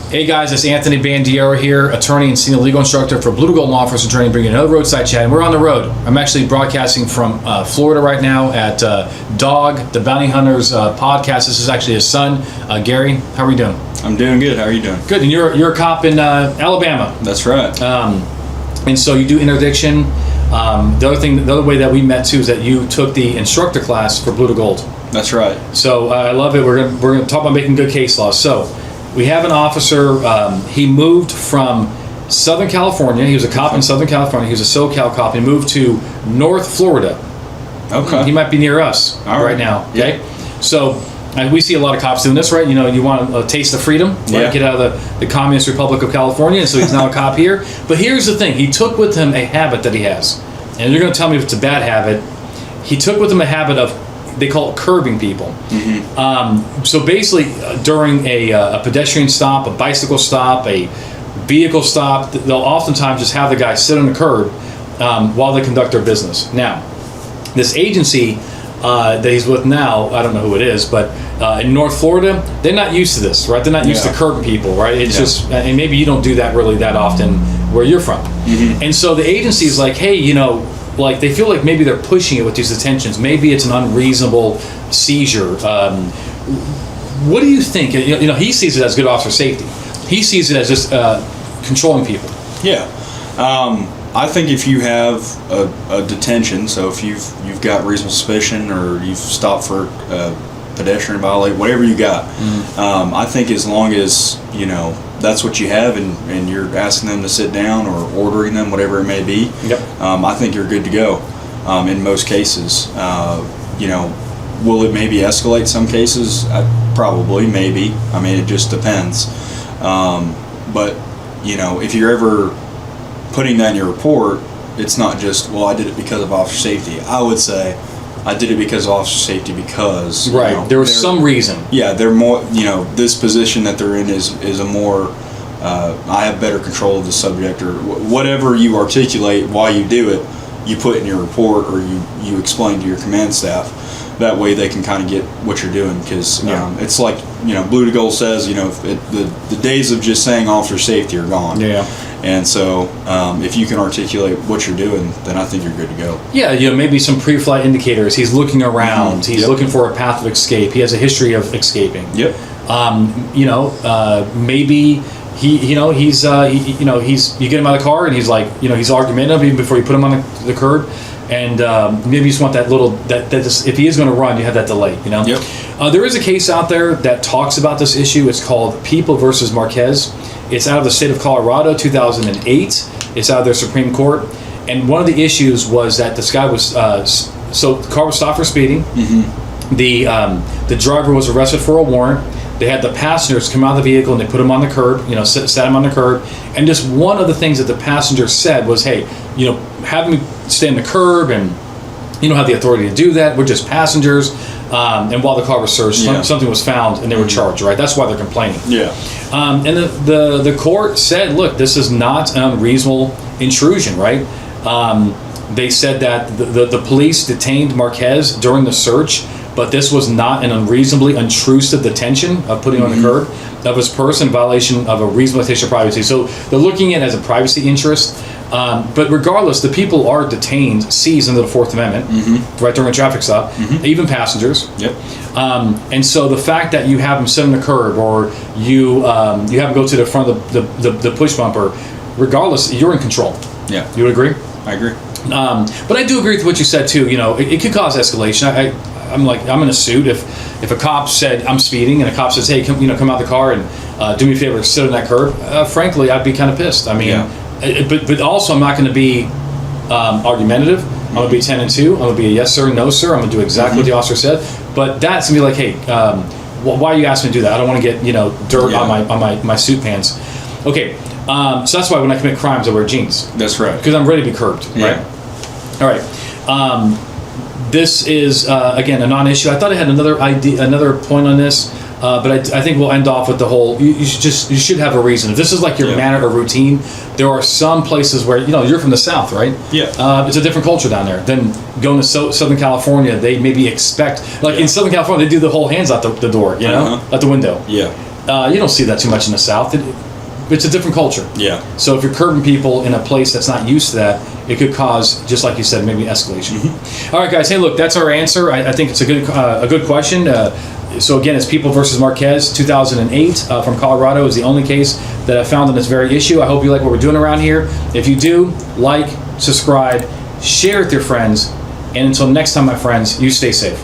Hey guys, it's Anthony Bandiero here, attorney and senior legal instructor for Blue to Gold Law Enforcement Training, bringing another Roadside Chat. And we're on the road. I'm actually broadcasting from Florida right now at Dog, the Bounty Hunters podcast. This is actually his son, Garry. How are we doing? I'm doing good. How are you doing? Good. And you're a cop in Alabama. That's right. And so you do interdiction. The other way that we met too is that you took the instructor class for Blue to Gold. That's right. So I love it. We're gonna talk about making good case laws. So we have an officer. He moved from Southern California. He was a cop in Southern California. He was a SoCal cop. He moved to North Florida. Okay. He might be near us right now. Okay. Yeah. So we see a lot of cops doing this, right? You know, you want a taste of freedom, right? Yeah. Get out of the Communist Republic of California. And so he's now a cop here. But here's the thing. He took with him a habit that he has. And you're going to tell me if it's a bad habit. He took with him a habit of, they call it curbing people. Mm-hmm. So basically, during a pedestrian stop, a bicycle stop, a vehicle stop, they'll oftentimes just have the guy sit on the curb while they conduct their business. Now, this agency that he's with now, I don't know who it is, but in North Florida, they're not used to this, right? They're not used to curbing people, right? It's just, and maybe you don't do that really that often where you're from. Mm-hmm. And so the agency is like, hey, you know, like they feel like maybe they're pushing it with these detentions. Maybe it's an unreasonable seizure. What do you think? You know, he sees it as good officer safety. He sees it as just controlling people. Yeah. I think if you have a detention, so if you've got reasonable suspicion or you've stopped for pedestrian violation, whatever you got, I think as long as, you know, that's what you have and you're asking them to sit down or ordering them, whatever it may be, I think you're good to go in most cases. You know, will it maybe escalate some cases? Probably, maybe. I mean, it just depends. But, you know, if you're ever putting that in your report, it's not just, well, I did it because of officer safety. I would say, I did it because of officer safety because... Right, you know, there was some reason. Yeah, they're more, you know, this position that they're in is a more, I have better control of the subject, or whatever you articulate while you do it, you put in your report or you explain to your command staff. That way they can kind of get what you're doing, because it's like, you know, Blue to Gold says, you know, the days of just saying officer safety are gone. Yeah. And so if you can articulate what you're doing, then I think you're good to go. Yeah, you know, maybe some pre-flight indicators. He's looking around. Mm-hmm. He's looking for a path of escape. He has a history of escaping. Yep. You know, maybe he, you know, he's you get him out of the car and he's like, you know, he's argumentative even before you put him on the curb. And maybe you just want that little, if he is going to run, you have that delay, you know? Yep. There is a case out there that talks about this issue. It's called People versus Marquez. It's out of the state of Colorado, 2008. It's out of their Supreme Court. And one of the issues was that this guy was, so the car was stopped for speeding. Mm-hmm. The driver was arrested for a warrant. They had the passengers come out of the vehicle and they put him on the curb, you know, sat him on the curb. And just one of the things that the passenger said was, hey, you know, have me stay on the curb, and you don't have the authority to do that. We're just passengers. And while the car was searched, something was found and they were charged, right? That's why they're complaining. Yeah. And the court said, look, this is not an unreasonable intrusion, right? They said that the police detained Marquez during the search, but this was not an unreasonably intrusive detention of putting on the curb of his person in violation of a reasonable expectation of privacy. So they're looking at it as a privacy interest. But regardless, the people are detained, seized under the Fourth Amendment, right, during a traffic stop, even passengers. Yep. And so the fact that you have them sit on the curb, or you have them go to the front of the push bumper, regardless, you're in control. Yeah. You would agree? I agree. But I do agree with what you said too. You know, it could cause escalation. I'm in a suit if a cop said I'm speeding and a cop says, hey, come out of the car and do me a favor, sit on that curb. Frankly, I'd be kind of pissed. I mean, but also I'm not going to be argumentative. I'm going to be 10 and 2. I'm going to be a yes sir, no sir. I'm going to do exactly what the officer said. But that's going to be like, hey, why are you asking me to do that? I don't want to get dirt on my suit pants. Okay, so that's why when I commit crimes I wear jeans. That's right. Because I'm ready to be curbed. Right. All right. This is again a non-issue. I thought I had another point on this, but I think we'll end off with the whole. You should have a reason. If this is like your manner or routine, there are some places where you're from the South, right? Yeah. It's a different culture down there than going to Southern California. They maybe expect in Southern California they do the whole hands out the door, out the window. Yeah. You don't see that too much in the South. It's a different culture. Yeah. So if you're curbing people in a place that's not used to that, it could cause, just like you said, maybe escalation. All right, guys. Hey, look, that's our answer. I think it's a good question. So again, it's People versus Marquez, 2008 from Colorado is the only case that I found on this very issue. I hope you like what we're doing around here. If you do, like, subscribe, share with your friends, and until next time, my friends, you stay safe.